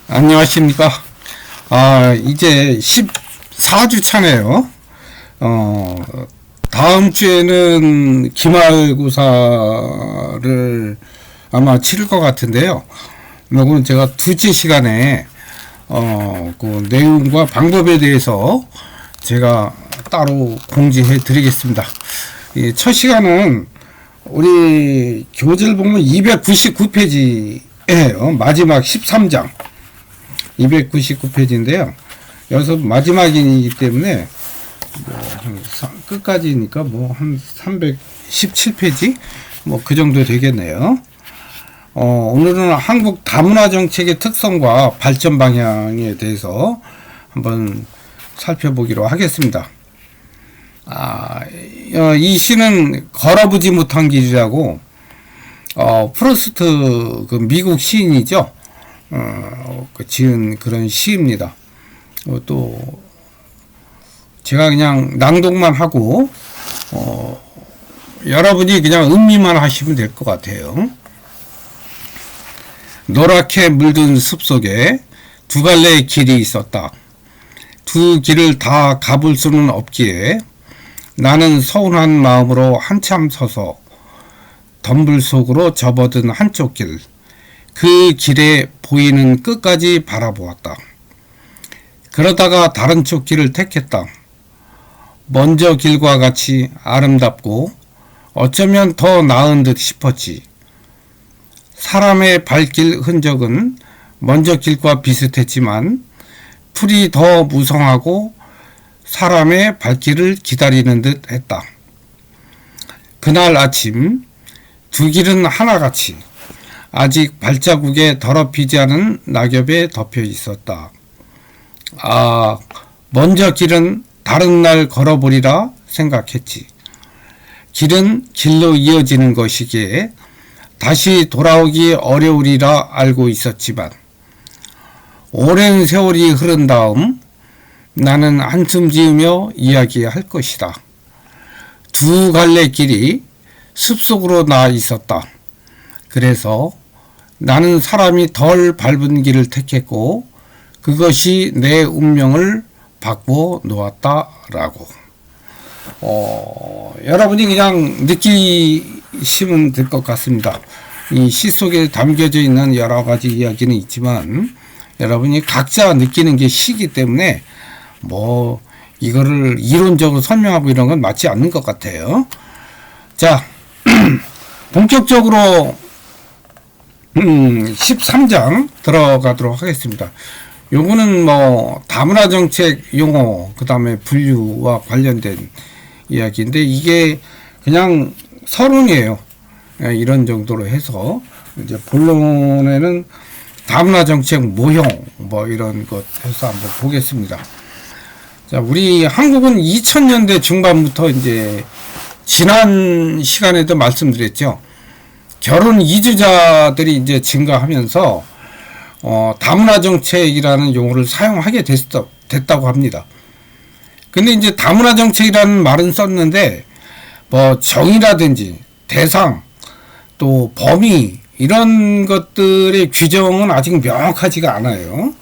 안녕하십니까. 이제 14주 차네요. 다음 주에는 기말고사를 아마 치를 것 같은데요. 이건 제가 둘째 시간에, 그 내용과 방법에 대해서 제가 따로 공지해 드리겠습니다. 첫 시간은 우리 교재를 보면 299페이지예요. 마지막 13장. 299페이지인데요. 여기서 마지막이기 때문에 끝까지니까 한 317페이지 그 정도 되겠네요. 오늘은 한국 다문화 정책의 특성과 발전 방향에 대해서 한번 살펴보기로 하겠습니다. 이 시는 걸어보지 못한 길이라고 프로스트 그 미국 시인이죠. 지은 그런 시입니다. 또 제가 그냥 낭독만 하고 여러분이 그냥 음미만 하시면 될 것 같아요. 노랗게 물든 숲속에 두 갈래의 길이 있었다. 두 길을 다 가볼 수는 없기에 나는 서운한 마음으로 한참 서서 덤불 속으로 접어든 한쪽 길, 그 길에 보이는 끝까지 바라보았다. 그러다가 다른 쪽 길을 택했다. 먼저 길과 같이 아름답고 어쩌면 더 나은 듯 싶었지. 사람의 발길 흔적은 먼저 길과 비슷했지만 풀이 더 무성하고 사람의 발길을 기다리는 듯 했다. 그날 아침 두 길은 하나같이 아직 발자국에 더럽히지 않은 낙엽에 덮여 있었다. 먼저 길은 다른 날 걸어보리라 생각했지. 길은 길로 이어지는 것이기에 다시 돌아오기 어려우리라 알고 있었지만 오랜 세월이 흐른 다음 나는 한숨 지으며 이야기할 것이다. 두 갈래 길이 숲속으로 나아 있었다. 그래서 나는 사람이 덜 밟은 길을 택했고 그것이 내 운명을 바꿔 놓았다라고. 여러분이 그냥 느끼시면 될 것 같습니다. 이 시 속에 담겨져 있는 여러 가지 이야기는 있지만 여러분이 각자 느끼는 게 시기 때문에 이거를 이론적으로 설명하고 이런 건 맞지 않는 것 같아요. 자, 본격적으로 13장 들어가도록 하겠습니다. 요거는 다문화 정책 용어, 그 다음에 분류와 관련된 이야기인데 이게 그냥 서론이에요. 이런 정도로 해서 이제 본론에는 다문화 정책 모형 이런 것 해서 한번 보겠습니다. 자, 우리 한국은 2000년대 중반부터 이제 지난 시간에도 말씀드렸죠. 결혼 이주자들이 이제 증가하면서 다문화 정책이라는 용어를 사용하게 됐다고 합니다. 근데 이제 다문화 정책이라는 말은 썼는데 정의라든지 대상 또 범위 이런 것들의 규정은 아직 명확하지가 않아요.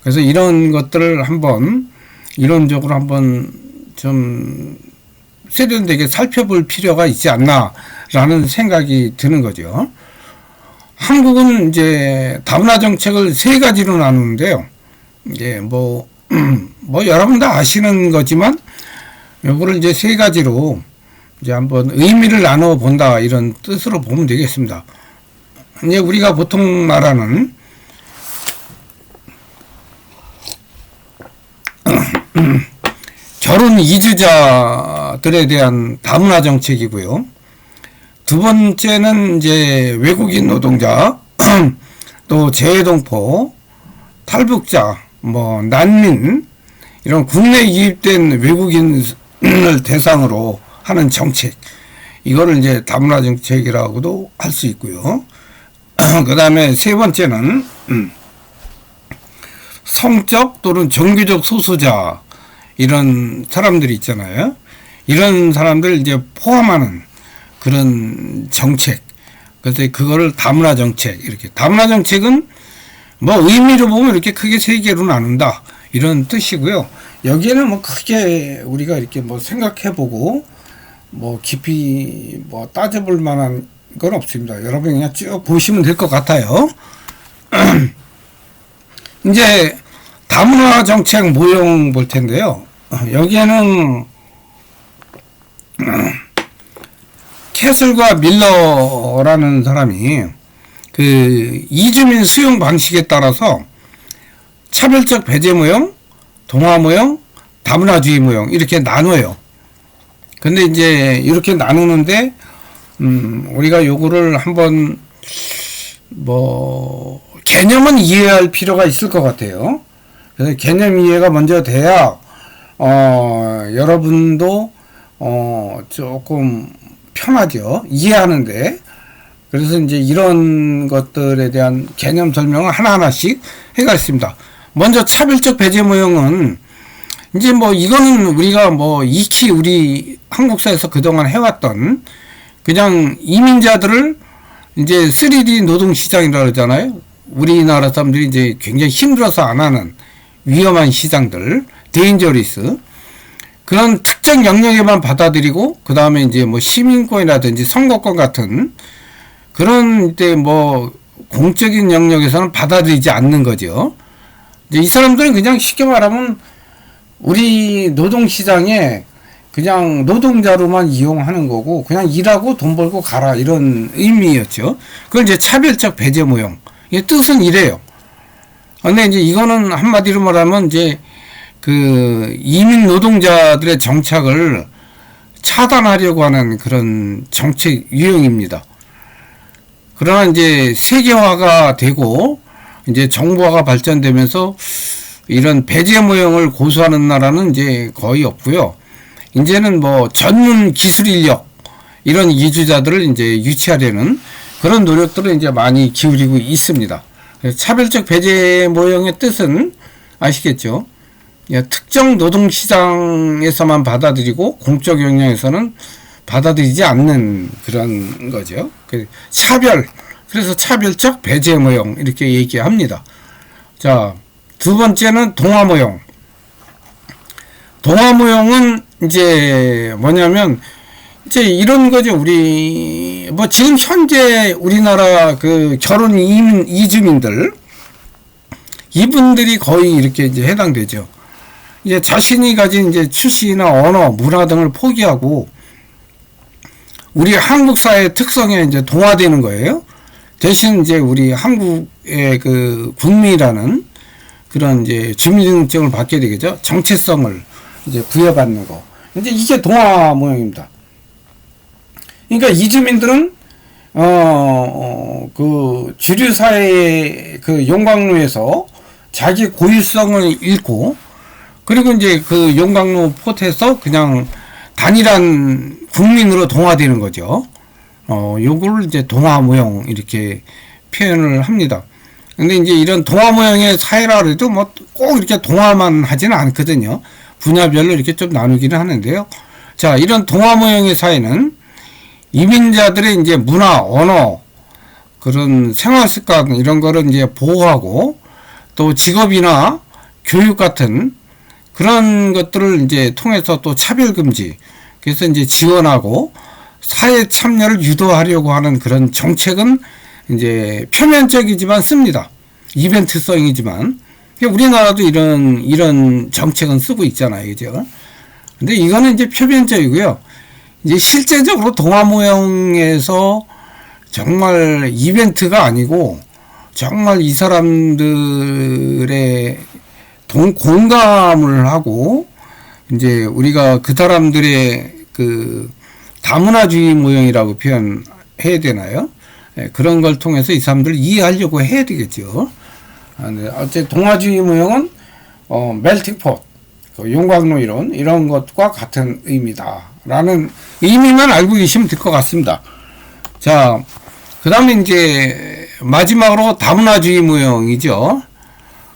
그래서 이런 것들을 한번 이론적으로 한번 좀 세련되게 살펴볼 필요가 있지 않나라는 생각이 드는 거죠. 한국은 이제 다문화 정책을 세 가지로 나누는데요. 이제 여러분 다 아시는 거지만 요거를 이제 세 가지로 이제 한번 의미를 나눠 본다 이런 뜻으로 보면 되겠습니다. 이제 우리가 보통 말하는 결혼 이주자들에 대한 다문화 정책이고요. 두 번째는 이제 외국인 노동자, 또 재외동포, 탈북자, 난민, 이런 국내에 유입된 외국인을 대상으로 하는 정책. 이거를 이제 다문화 정책이라고도 할 수 있고요. 그 다음에 세 번째는 성적 또는 종교적 소수자, 이런 사람들이 있잖아요. 이런 사람들 이제 포함하는 그런 정책. 그래서 그거를 다문화 정책, 이렇게. 다문화 정책은 뭐 의미로 보면 이렇게 크게 세 개로 나눈다 이런 뜻이고요. 여기에는 뭐 크게 우리가 이렇게 뭐 생각해보고 뭐 깊이 뭐 따져볼 만한 건 없습니다. 여러분 그냥 쭉 보시면 될 것 같아요. 이제 다문화 정책 모형 볼 텐데요. 여기에는 캐슬과 밀러라는 사람이 그 이주민 수용 방식에 따라서 차별적 배제 모형, 동화 모형, 다문화주의 모형 이렇게 나눠요. 근데 이제 이렇게 나누는데 우리가 요거를 한번 뭐 개념은 이해할 필요가 있을 것 같아요. 그래서 개념 이해가 먼저 돼야 여러분도 조금 편하죠. 이해하는데. 그래서 이제 이런 것들에 대한 개념 설명을 하나하나씩 해가겠습니다. 먼저 차별적 배제 모형은 이제 뭐 이거는 우리가 뭐 익히 우리 한국사에서 그동안 해왔던 그냥 이민자들을 이제 3D 노동시장이라 그러잖아요. 우리나라 사람들이 이제 굉장히 힘들어서 안 하는 위험한 시장들, 데인저리스. 그런 특정 영역에만 받아들이고, 그 다음에 이제 뭐 시민권이라든지 선거권 같은 그런 이제 뭐 공적인 영역에서는 받아들이지 않는 거죠. 이제 이 사람들은 그냥 쉽게 말하면 우리 노동시장에 그냥 노동자로만 이용하는 거고, 그냥 일하고 돈 벌고 가라 이런 의미였죠. 그걸 이제 차별적 배제 모형. 이게 뜻은 이래요. 근데 이제 이거는 한마디로 말하면 이제 그 이민 노동자들의 정착을 차단하려고 하는 그런 정책 유형입니다. 그러나 이제 세계화가 되고 이제 정보화가 발전되면서 이런 배제 모형을 고수하는 나라는 이제 거의 없고요. 이제는 뭐 전문 기술 인력 이런 이주자들을 이제 유치하려는 그런 노력들을 이제 많이 기울이고 있습니다. 차별적 배제 모형의 뜻은 아시겠죠? 특정 노동시장에서만 받아들이고 공적 영역에서는 받아들이지 않는 그런 거죠. 차별, 그래서 차별적 배제 모형 이렇게 얘기합니다. 자, 두 번째는 동화 모형. 동화 모형은 이제 뭐냐면 이제 이런 거죠. 우리 뭐 지금 현재 우리나라 그 결혼 이주민들 이분들이 거의 이렇게 이제 해당되죠. 이제 자신이 가진 이제 출신이나 언어, 문화 등을 포기하고 우리 한국 사회의 특성에 이제 동화되는 거예요. 대신 이제 우리 한국의 그 국민이라는 그런 이제 주민등록증을 받게 되겠죠. 정체성을 이제 부여받는 거. 이제 이게 동화 모형입니다. 그러니까 이주민들은 그 주류 사회의 그 용광로에서 자기 고유성을 잃고, 그리고 이제 그 용광로 포트에서 그냥 단일한 국민으로 동화되는 거죠. 요걸 이제 동화 모형 이렇게 표현을 합니다. 근데 이제 이런 동화 모형의 사회라 해도 뭐 꼭 이렇게 동화만 하지는 않거든요. 분야별로 이렇게 좀 나누기는 하는데요. 자, 이런 동화 모형의 사회는 이민자들의 이제 문화, 언어, 그런 생활 습관 이런 거를 이제 보호하고, 또 직업이나 교육 같은 그런 것들을 이제 통해서 또 차별 금지, 그래서 이제 지원하고 사회 참여를 유도하려고 하는 그런 정책은 이제 표면적이지만 씁니다. 이벤트성이지만. 우리나라도 이런 정책은 쓰고 있잖아요. 그죠? 근데 이거는 이제 표면적이고요. 이제 실제적으로 동화 모형에서 정말 이벤트가 아니고 정말 이 사람들의 공감을 하고 이제 우리가 그 사람들의 그 다문화주의 모형이라고 표현해야 되나요? 네, 그런 걸 통해서 이 사람들을 이해하려고 해야 되겠죠. 네, 어째 동화주의 모형은 멜팅폿, 그 용광로 이런 것과 같은 의미다라는 의미만 알고 계시면 될 것 같습니다. 자, 그 다음에 이제 마지막으로 다문화주의 모형이죠.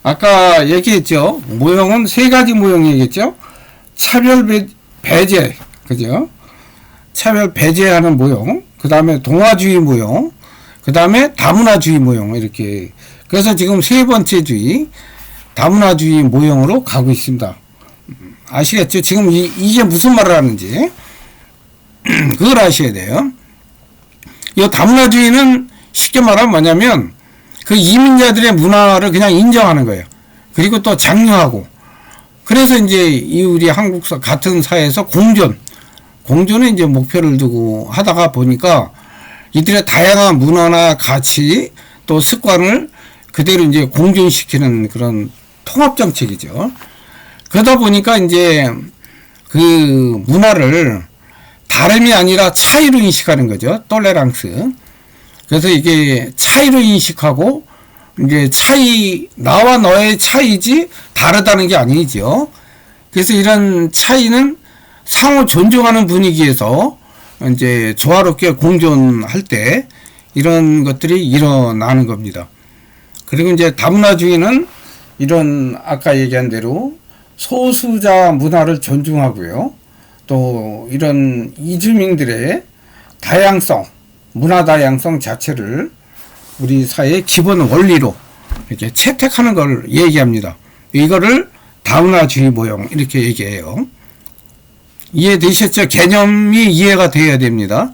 아까 얘기했죠. 모형은 세 가지 모형이 얘기했죠. 차별 배제, 그죠? 차별 배제하는 모형, 그 다음에 동화주의 모형, 그 다음에 다문화주의 모형, 이렇게 그래서 지금 세 번째 주의, 다문화주의 모형으로 가고 있습니다. 아시겠죠? 지금 이게 무슨 말을 하는지 그걸 아셔야 돼요. 이 다문화주의는 쉽게 말하면 뭐냐면 그 이민자들의 문화를 그냥 인정하는 거예요. 그리고 또 장려하고. 그래서 이제 이 우리 한국 같은 사회에서 공존에 이제 목표를 두고 하다가 보니까 이들의 다양한 문화나 가치 또 습관을 그대로 이제 공존시키는 그런 통합 정책이죠. 그러다 보니까 이제 그 문화를 다름이 아니라 차이로 인식하는 거죠. 톨레랑스. 그래서 이게 차이로 인식하고 이제 나와 너의 차이지 다르다는 게 아니죠. 그래서 이런 차이는 상호 존중하는 분위기에서 이제 조화롭게 공존할 때 이런 것들이 일어나는 겁니다. 그리고 이제 다문화주의는 이런 아까 얘기한 대로 소수자 문화를 존중하고요. 또 이런 이주민들의 다양성, 문화 다양성 자체를 우리 사회의 기본 원리로 이렇게 채택하는 걸 얘기합니다. 이거를 다문화주의 모형 이렇게 얘기해요. 이해되셨죠? 개념이 이해가 돼야 됩니다.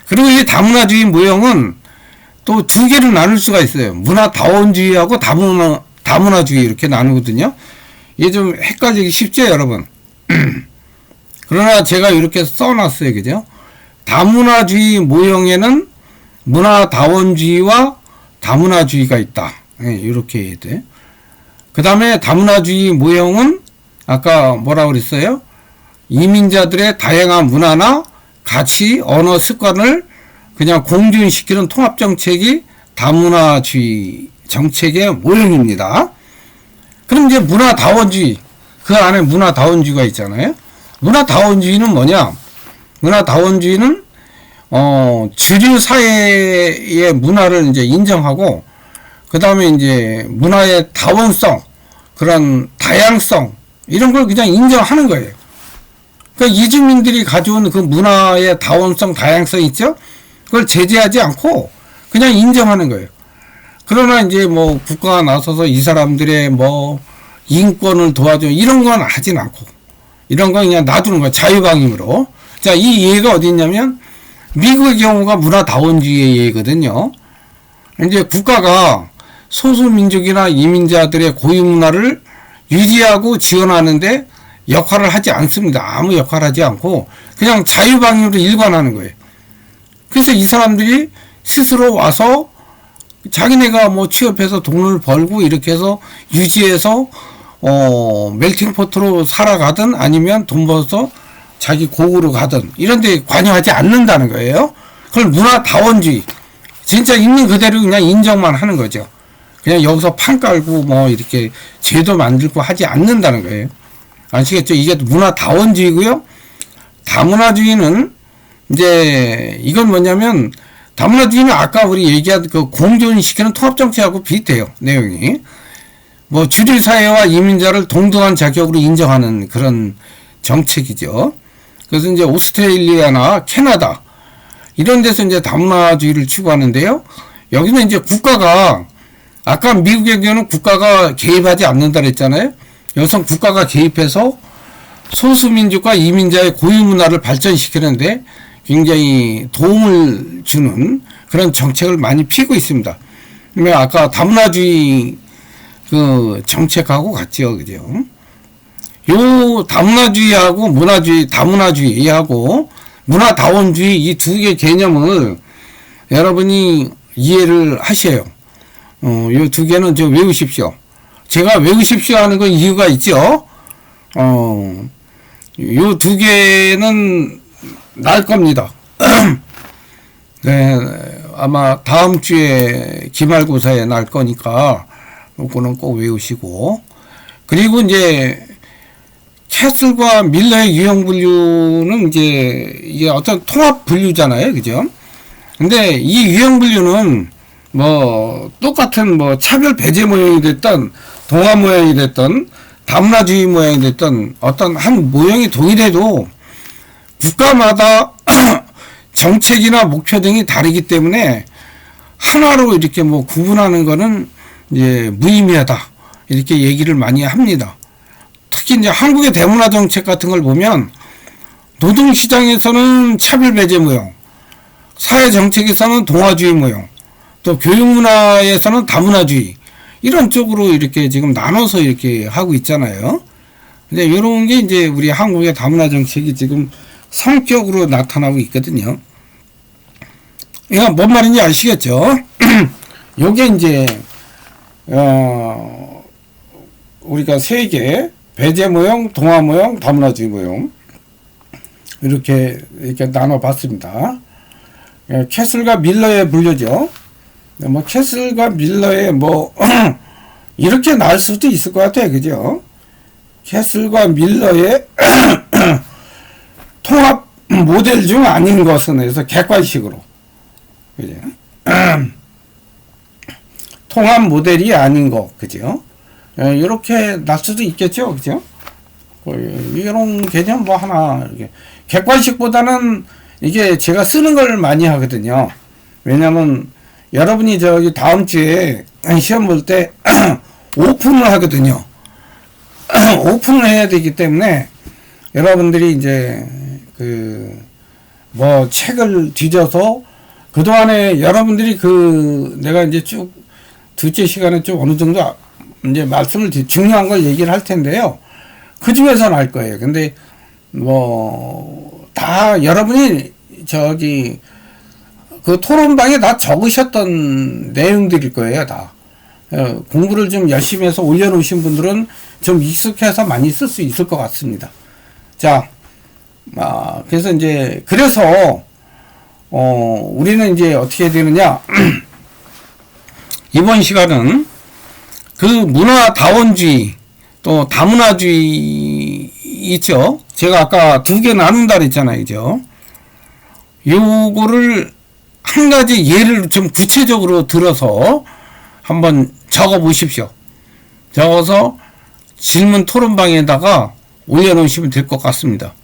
그리고 이 다문화주의 모형은 또 두 개로 나눌 수가 있어요. 문화다원주의하고 다문화주의 이렇게 나누거든요. 이게 좀 헷갈리기 쉽죠, 여러분? 그러나 제가 이렇게 써놨어요. 그죠? 다문화주의 모형에는 문화다원주의와 다문화주의가 있다. 네, 이렇게 해야 돼. 그 다음에 다문화주의 모형은 아까 뭐라고 그랬어요? 이민자들의 다양한 문화나 가치, 언어, 습관을 그냥 공존시키는 통합정책이 다문화주의 정책의 모형입니다. 그럼 이제 문화다원주의, 그 안에 문화다원주의가 있잖아요. 문화다원주의는 뭐냐? 문화다원주의는 주류 사회의 문화를 이제 인정하고 그 다음에 이제 문화의 다원성, 그런 다양성 이런 걸 그냥 인정하는 거예요. 그러니까 이주민들이 가져온 그 문화의 다원성, 다양성 있죠? 그걸 제재하지 않고 그냥 인정하는 거예요. 그러나 이제 뭐 국가가 나서서 이 사람들의 뭐 인권을 도와줘 이런 건 하진 않고 이런 건 그냥 놔두는 거예요. 자유방임으로. 자, 이 예가 어디 있냐면 미국의 경우가 문화다원주의의 예거든요. 이제 국가가 소수민족이나 이민자들의 고유 문화를 유지하고 지원하는데 역할을 하지 않습니다. 아무 역할을 하지 않고 그냥 자유방임으로 일관하는 거예요. 그래서 이 사람들이 스스로 와서 자기네가 뭐 취업해서 돈을 벌고 이렇게 해서 유지해서 멜팅포트로 살아가든 아니면 돈 벌어서 자기 고국으로 가든 이런 데 관여하지 않는다는 거예요. 그걸 문화다원주의. 진짜 있는 그대로 그냥 인정만 하는 거죠. 그냥 여기서 판 깔고 뭐 이렇게 죄도 만들고 하지 않는다는 거예요. 아시겠죠? 이게 문화다원주의고요. 다문화주의는 이제 이건 뭐냐면 다문화주의는 아까 우리 얘기한 그 공존시키는 통합정책하고 비슷해요. 내용이. 뭐 주류 사회와 이민자를 동등한 자격으로 인정하는 그런 정책이죠. 그래서 이제 오스트레일리아나 캐나다 이런 데서 이제 다문화주의를 추구하는데요. 여기는 이제 국가가 아까 미국의 경우는 국가가 개입하지 않는다 그랬잖아요. 여기서 국가가 개입해서 소수민족과 이민자의 고유 문화를 발전시키는데 굉장히 도움을 주는 그런 정책을 많이 피고 있습니다. 아까 다문화주의 그 정책하고 같죠. 그죠? 요 다문화주의하고 다문화주의하고 문화다원주의 이 두 개 개념을 여러분이 이해를 하셔요. 요 두 개는 좀 외우십시오. 제가 외우십시오 하는 건 이유가 있죠. 요 두 개는 날 겁니다. 네, 아마 다음 주에 기말고사에 날 거니까 요거는 꼭 외우시고 그리고 이제 캐슬과 밀러의 유형 분류는 이제 이게 어떤 통합 분류잖아요, 그죠? 근데 이 유형 분류는 뭐 똑같은 뭐 차별 배제 모형이 됐던 동화 모형이 됐던 다문화주의 모형이 됐던 어떤 한 모형이 동일해도 국가마다 정책이나 목표 등이 다르기 때문에 하나로 이렇게 뭐 구분하는 거는 이제 무의미하다 이렇게 얘기를 많이 합니다. 특히 이제 한국의 대문화 정책 같은 걸 보면 노동시장에서는 차별배제 모형, 사회정책에서는 동아주의 모형, 또 교육문화에서는 다문화주의 이런 쪽으로 이렇게 지금 나눠서 이렇게 하고 있잖아요. 근데 이런 게 이제 우리 한국의 다문화 정책이 지금 성격으로 나타나고 있거든요. 이거 뭔 말인지 아시겠죠? 요게 이제 우리가 세 개 배제 모형, 동화 모형, 다문화주의 모형 이렇게 나눠봤습니다. 캐슬과 밀러의 분류죠. 뭐 캐슬과 밀러의 뭐 이렇게 나올 수도 있을 것 같아요, 그죠? 캐슬과 밀러의 통합 모델 중 아닌 것은 해서 객관식으로, 그죠? 통합 모델이 아닌 것, 그죠? 이렇게 날 수도 있겠죠, 그죠? 이런 개념 뭐 하나, 이렇게. 객관식보다는 이게 제가 쓰는 걸 많이 하거든요. 왜냐면 여러분이 저기 다음 주에 시험 볼 때 오픈을 하거든요. 오픈을 해야 되기 때문에 여러분들이 이제 뭐 책을 뒤져서 그동안에 여러분들이 내가 이제 쭉 둘째 시간에 좀 어느 정도 이제 말씀을 중요한 걸 얘기를 할 텐데요. 그 중에서는 알 거예요. 근데 뭐 다 여러분이 저기 그 토론방에 다 적으셨던 내용들일 거예요, 다. 공부를 좀 열심히 해서 올려놓으신 분들은 좀 익숙해서 많이 쓸 수 있을 것 같습니다. 자, 그래서 이제, 그래서, 우리는 이제 어떻게 되느냐. 이번 시간은 그 문화다원주의, 또 다문화주의 있죠? 제가 아까 두 개 나눈다 그랬잖아요, 그죠? 요거를 한 가지 예를 좀 구체적으로 들어서 한번 적어 보십시오. 적어서 질문 토론방에다가 올려놓으시면 될 것 같습니다.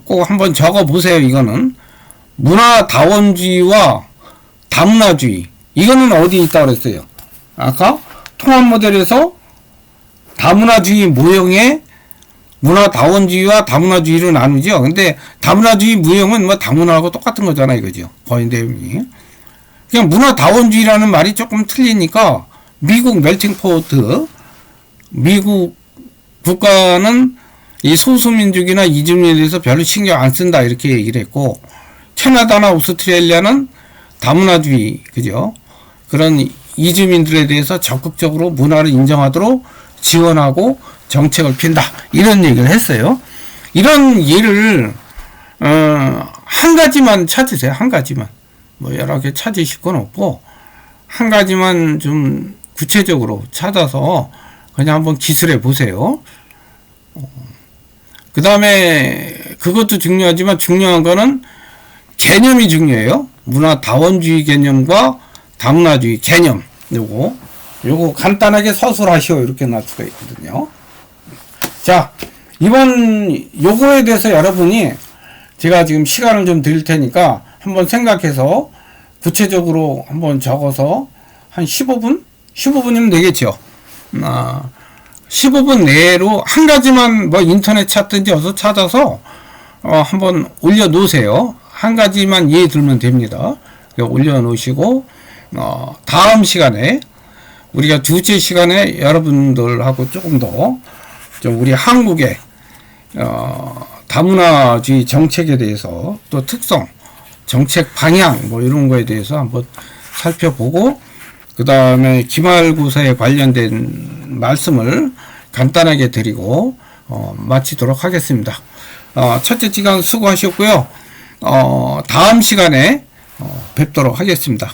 꼭 한번 적어 보세요. 이거는 문화다원주의와 다문화주의, 이거는 어디 있다고 그랬어요? 아까 통합 모델에서 다문화주의 모형의 문화다원주의와 다문화주의로 나누죠. 근데 다문화주의 모형은 뭐 다문화하고 똑같은 거잖아요, 그죠? 거의 내용이. 그냥 문화다원주의라는 말이 조금 틀리니까 미국 멜팅포트, 미국 국가는 이 소수민족이나 이주민에 대해서 별로 신경 안 쓴다 이렇게 얘기를 했고, 캐나다나 오스트레일리아는 다문화주의, 그죠? 그런 이주민들에 대해서 적극적으로 문화를 인정하도록 지원하고 정책을 핀다 이런 얘기를 했어요. 이런 예를 한 가지만 찾으세요. 한 가지만. 뭐 여러 개 찾으실 건 없고 한 가지만 좀 구체적으로 찾아서 그냥 한번 기술해 보세요. 그 다음에 그것도 중요하지만 중요한 거는 개념이 중요해요. 문화다원주의 개념과 다문화주의 개념, 요거 간단하게 서술하시오 이렇게 날 수가 있거든요. 자, 이번 요거에 대해서 여러분이 제가 지금 시간을 좀 드릴 테니까 한번 생각해서 구체적으로 한번 적어서 한 15분? 15분이면 되겠죠. 15분 내로 한 가지만 뭐 인터넷 찾든지 어서 찾아서 한번 올려 놓으세요. 한 가지만 예에 들면 됩니다. 올려 놓으시고 다음 시간에 우리가 둘째 시간에 여러분들하고 조금 더 좀 우리 한국의 다문화주의 정책에 대해서 또 특성, 정책 방향 뭐 이런 거에 대해서 한번 살펴보고 그 다음에 기말고사에 관련된 말씀을 간단하게 드리고 마치도록 하겠습니다. 첫째 시간 수고하셨고요. 다음 시간에 뵙도록 하겠습니다.